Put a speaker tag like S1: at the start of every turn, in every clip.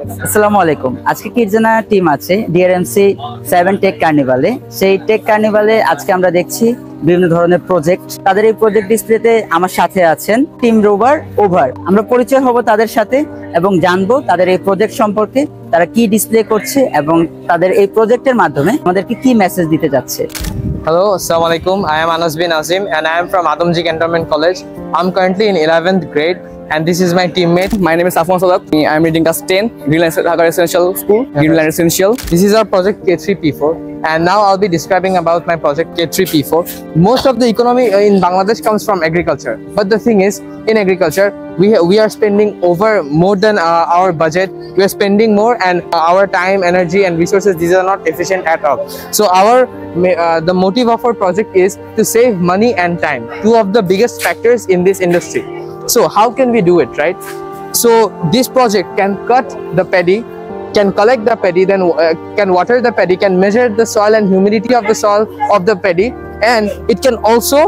S1: আসসালামু আলাইকুম। আজকে কিরজানা টিম আছে ডিআরএমসি 7 টেক কার্নিভালে। সেই টেক কার্নিভালে আজকে আমরা দেখছি বিভিন্ন ধরনের প্রজেক্ট। তাদের এই প্রজেক্ট ডিসপ্লেতে আমার সাথে আছেন টিম রোভার ওভার। আমরা পরিচয় হব তাদের সাথে এবং জানবো তাদের এই প্রজেক্ট সম্পর্কে, তারা কি ডিসপ্লে করছে এবং তাদের এই প্রজেক্টের মাধ্যমে আমাদেরকে কি মেসেজ দিতে যাচ্ছে।
S2: Hello, Assalamu alaikum. I am Anas bin Azim and I am from Adamji Cantonment College. I'm currently in 11th grade and this is my teammate.
S3: My name is Afwan Sadat. I am reading class 10, Greenland Dhaka Residential School, Greenland Residential.
S2: This is our project K3P4 and now I'll be describing about my project K3P4. Most of the economy in Bangladesh comes from agriculture, but the thing is, in agriculture, we are spending over more than our budget. We are spending more and our time, energy and resources, these are not efficient at all. So the motive of our project is to save money and time, two of the biggest factors in this industry. So how can we do it, right? So this project can cut the paddy, can collect the paddy, then can water the paddy, can measure the soil and humidity of the soil of the paddy, and it can also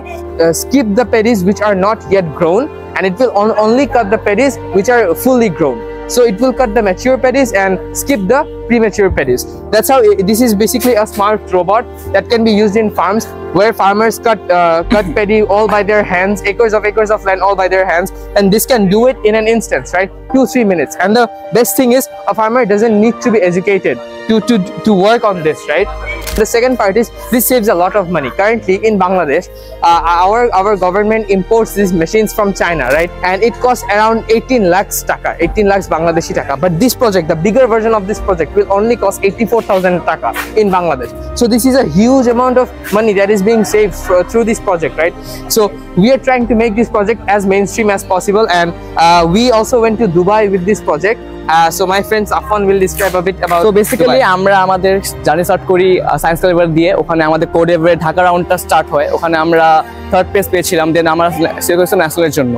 S2: skip the paddies which are not yet grown, and it will only cut the paddies which are fully grown. So it will cut the mature paddies and skip the premature paddies. That's how this is basically a smart robot that can be used in farms where farmers cut paddy all by their hands, acres of land all by their hands, and this can do it in an instance, right? 2-3 minutes. And the best thing is a farmer doesn't need to be educated to work on this, right? The second part is this saves a lot of money. Currently in Bangladesh, our government imports these machines from China, right? And it costs around 18 lakhs taka, 18 lakhs Bangladeshi taka. But this project, the bigger version of this project, will only cost 84,000 taka in Bangladesh. So this is a huge amount of money that is being saved through this project, right? So we are trying to make this project as mainstream as possible, and we also went to Dubai with this project. So my friends Afwan will describe a bit about.
S3: So basically আমরা আমাদের journey start করি science কালিভার দিয়ে। ওখানে আমাদের কোডেভের ঢাকা রাউন্ডটা start হয়। ওখানে আমরা 3rd প্লেস পেয়েছিলাম। দেন আমরা সিলেক্ট হয়েছি ন্যাশনালের জন্য।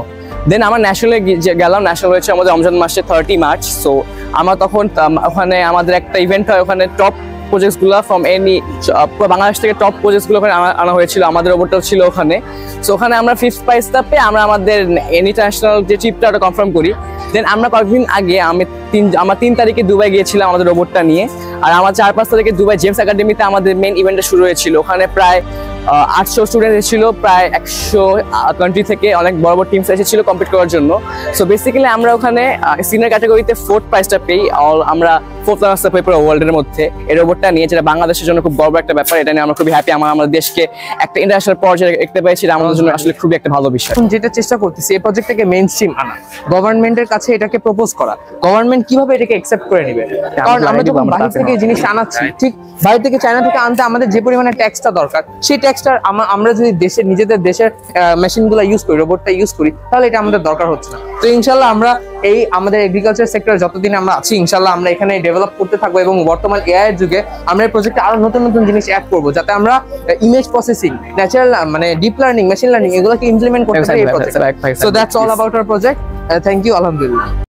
S3: দেন আমরা ন্যাশনালে গেলাম। ন্যাশনাল হয়েছে আমাদের রমজান মাসে 30 মার্চ। সো আমরা তখন ওখানে আমাদের একটা ইভেন্ট হয়। ওখানে টপ প্রজেক্টসগুলো ফ্রম এনি বাংলাদেশ থেকে টপ প্রজেক্টসগুলো ওখানে আনা হয়েছিল। আমাদের রোবটটা ছিল ওখানে। সো ওখানে আমরা 5th প্রাইজটা পেয়ে আমরা আমাদের ইন্টারন্যাশনাল যে ট্রিপটা ওটা কনফার্ম করি। দেন আমরা কয়েকদিন আগে আমরা 3 তারিখে দুবাই গিয়েছিলাম আমাদের রোবটটা নিয়ে। আর আমার 4-5 তারিখে দুবাই জেমস একাডেমিতে আমাদের মেইন ইভেন্টটা শুরু হয়েছিল। ওখানে প্রায় 800 স্টুডেন্ট এসেছিল, প্রায় 100 কান্ট্রি থেকে অনেক বড় বড় টিমস এসেছিল কম্পিট করার জন্য। সো বেসিক্যালি আমরা ওখানে সিনিয়র ক্যাটাগরিতে 4th প্রাইজটা পেই। আমরা 4th প্রাইজটা পেই পুরো ওয়ার্ল্ডের মধ্যে এই রোবটটা নিয়ে, যেটা বাংলাদেশের জন্য খুব বড় একটা ব্যাপার। এটা নিয়ে আমরা খুবই হ্যাপি। আমাদের দেশকে একটা ইন্টারন্যাশনাল পর্যায়ে দেখতে পেয়েছি, আমাদের জন্য আসলে খুবই একটা ভালো বিষয়।
S2: যেটা চেষ্টা করতেছি এই প্রজেক্টটাকে মেইন স্ট্রিম আনা, গভর্নমেন্টের কাছে এটাকে প্রপোজ করা, গভর্নমেন্ট কিভাবে এটাকে অ্যাকসেপ্ট করে নেবে। কারণ আমরা যখন বাইরে থেকে এই জিনিসটা আনাচ্ছি, ঠিক বাইরে থেকে চায়না থেকে আনতে আমাদের যে পরিমাণে ট্যাক্সটা দরকার, সেই ট্যাক্সটা আমরা যদি নিজেদের দেশের মেশিনগুলো ইউজ করি, রোবটটা ইউজ করি, তাহলে এটা আমাদের দরকার হচ্ছে না। তো ইনশাল্লাহ আমরা এই আমাদের এগ্রিকালচার সেক্টর যতদিন আমরা আছি, ইনশাল্লাহ আমরা এখানে ডেভেলপ করতে থাকবো এবং বর্তমান এআই এর যুগে আমরা এই প্রজেক্টে আরো নতুন নতুন জিনিস অ্যাড করবো, যাতে আমরা ইমেজ প্রসেসিং, ন্যাচারাল মানে ডিপ লার্নিং, মেশিন লার্নিং এগুলোকে ইমপ্লিমেন্ট করতে পারি এই প্রজেক্টে। So that's all about our project. Thank you, আলহামদুলিল্লাহ।